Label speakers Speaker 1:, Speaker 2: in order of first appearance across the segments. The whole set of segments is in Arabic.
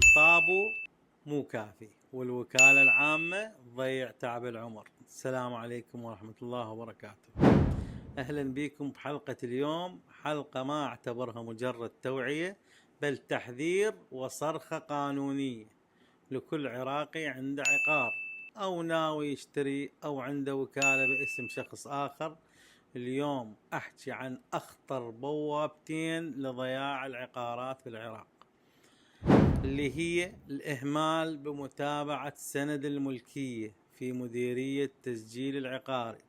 Speaker 1: الطابو مو كافي، والوكالة العامة تضيع تعب العمر. السلام عليكم ورحمة الله وبركاته. أهلا بكم بحلقة اليوم، حلقة ما أعتبرها مجرد توعية بل تحذير وصرخة قانونية لكل عراقي عنده عقار أو ناوي يشتري أو عنده وكالة باسم شخص آخر. اليوم أحكي عن أخطر بوابتين لضياع العقارات في العراق، اللي هي الإهمال بمتابعة سند الملكية في مديرية تسجيل العقاري،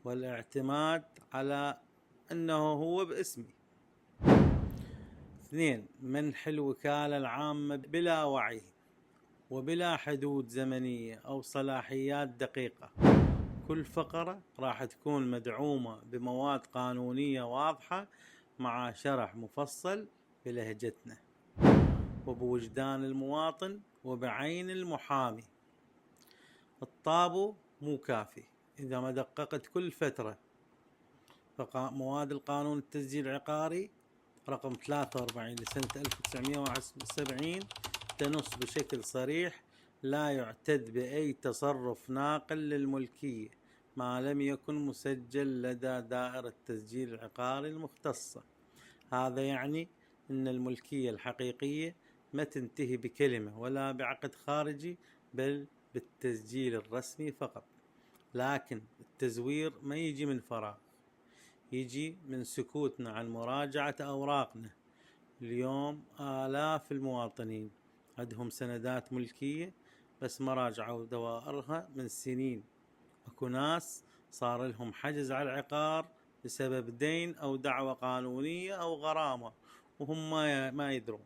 Speaker 1: والاعتماد على أنه هو باسمي. 2. منح الوكالة العامة بلا وعي وبلا حدود زمنية أو صلاحيات دقيقة. كل فقرة راح تكون مدعومة بمواد قانونية واضحة مع شرح مفصل بلهجتنا وبوجدان المواطن وبعين المحامي. الطابو مو كافي إذا ما دققت كل فترة. مواد القانون التسجيل العقاري رقم 43 لسنة 1971 تنص بشكل صريح: لا يعتد بأي تصرف ناقل للملكية ما لم يكن مسجل لدى دائرة التسجيل العقاري المختصة. هذا يعني أن الملكية الحقيقية ما تنتهي بكلمة ولا بعقد خارجي، بل بالتسجيل الرسمي فقط. لكن التزوير ما يجي من فراغ، يجي من سكوتنا عن مراجعة أوراقنا. اليوم آلاف المواطنين عندهم سندات ملكية بس ما راجعوا دوائرها من سنين. اكو ناس صار لهم حجز على العقار بسبب دين أو دعوة قانونية أو غرامة وهم ما يدرون.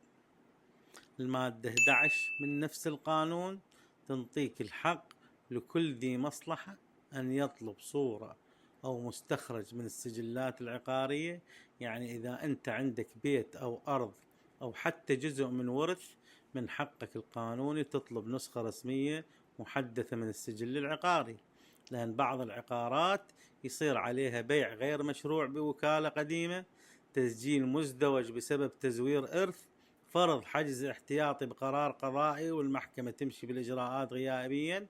Speaker 1: المادة 11 من نفس القانون تنطيك الحق لكل ذي مصلحة أن يطلب صورة أو مستخرج من السجلات العقارية. يعني إذا أنت عندك بيت أو أرض أو حتى جزء من ورث، من حقك القانوني تطلب نسخة رسمية محدثة من السجل العقاري، لأن بعض العقارات يصير عليها بيع غير مشروع بوكالة قديمة، تسجيل مزدوج بسبب تزوير إرث، فرض حجز احتياطي بقرار قضائي والمحكمة تمشي بالإجراءات غيابيا.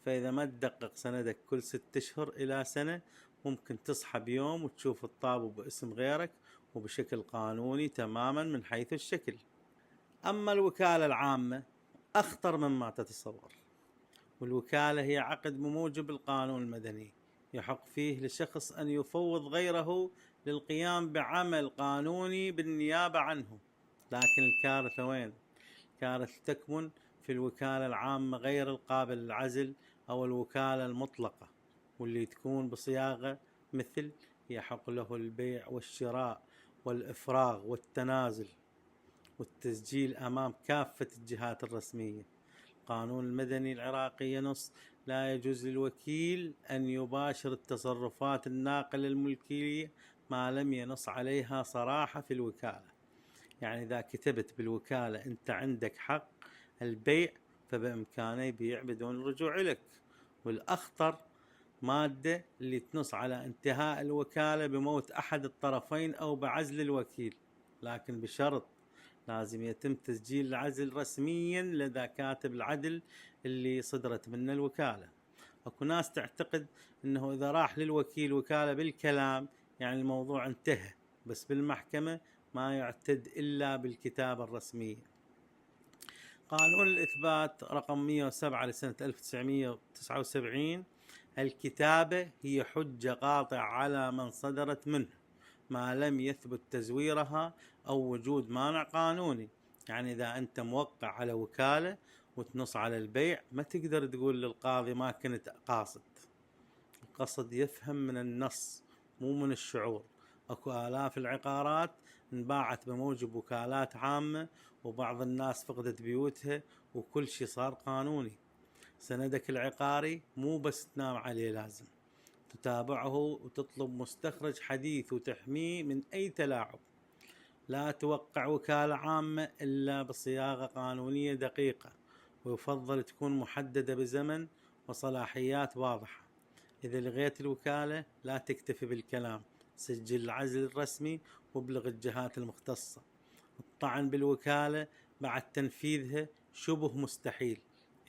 Speaker 1: فإذا ما تدقق سندك كل 6 أشهر إلى سنة، ممكن تصحى بيوم وتشوف الطابو باسم غيرك وبشكل قانوني تماما من حيث الشكل. أما الوكالة العامة أخطر مما تتصور. والوكالة هي عقد بموجب القانون المدني يحق فيه لشخص أن يفوض غيره للقيام بعمل قانوني بالنيابة عنه. لكن الكارثة وين؟ الكارثة تكمن في الوكالة العامة غير القابل للعزل أو الوكالة المطلقة، واللي تكون بصياغة مثل: يحق له البيع والشراء والإفراغ والتنازل والتسجيل أمام كافة الجهات الرسمية. القانون المدني العراقي ينص: لا يجوز للوكيل أن يباشر التصرفات الناقلة للملكية ما لم ينص عليها صراحة في الوكالة. يعني إذا كتبت بالوكالة أنت عندك حق البيع، فبإمكانه يبيع بدون الرجوع لك. والأخطر مادة اللي تنص على انتهاء الوكالة بموت أحد الطرفين أو بعزل الوكيل، لكن بشرط: لازم يتم تسجيل العزل رسميا لدى كاتب العدل اللي صدرت منه الوكالة. اكو ناس تعتقد انه اذا راح للوكيل وكالة بالكلام يعني الموضوع انتهى، بس بالمحكمة ما يعتد الا بالكتابة الرسمية. قانون الإثبات رقم 107 لسنة 1979: الكتابة هي حجة قاطعة على من صدرت منه ما لم يثبت تزويرها أو وجود مانع قانوني. يعني إذا أنت موقع على وكالة وتنص على البيع، ما تقدر تقول للقاضي ما كنت قاصد. القصد يفهم من النص مو من الشعور. اكو آلاف العقارات انباعت بموجب وكالات عامة، وبعض الناس فقدت بيوتها، وكل شي صار قانوني. سندك العقاري مو بس تنام عليه، لازم تتابعه وتطلب مستخرج حديث وتحميه من أي تلاعب. لا توقع وكالة عامة إلا بصياغة قانونية دقيقة، ويفضل تكون محددة بزمن وصلاحيات واضحة. إذا لغيت الوكالة لا تكتفي بالكلام، سجل العزل الرسمي وابلغ الجهات المختصة. الطعن بالوكالة بعد تنفيذها شبه مستحيل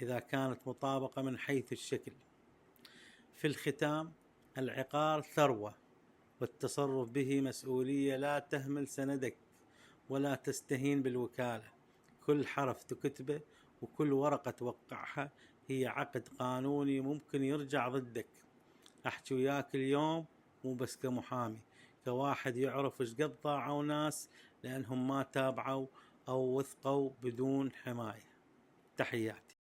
Speaker 1: إذا كانت مطابقة من حيث الشكل. في الختام، العقار ثروة، والتصرف به مسؤولية لا تهمل سندك ولا تستهين بالوكالة. كل حرف تكتبه وكل ورقة توقعها هي عقد قانوني ممكن يرجع ضدك. أحكي وياك اليوم مو بس كمحامي، كواحد يعرف إيش قد ضاعوا ناس لأنهم ما تابعوا أو وثقوا بدون حماية. تحياتي.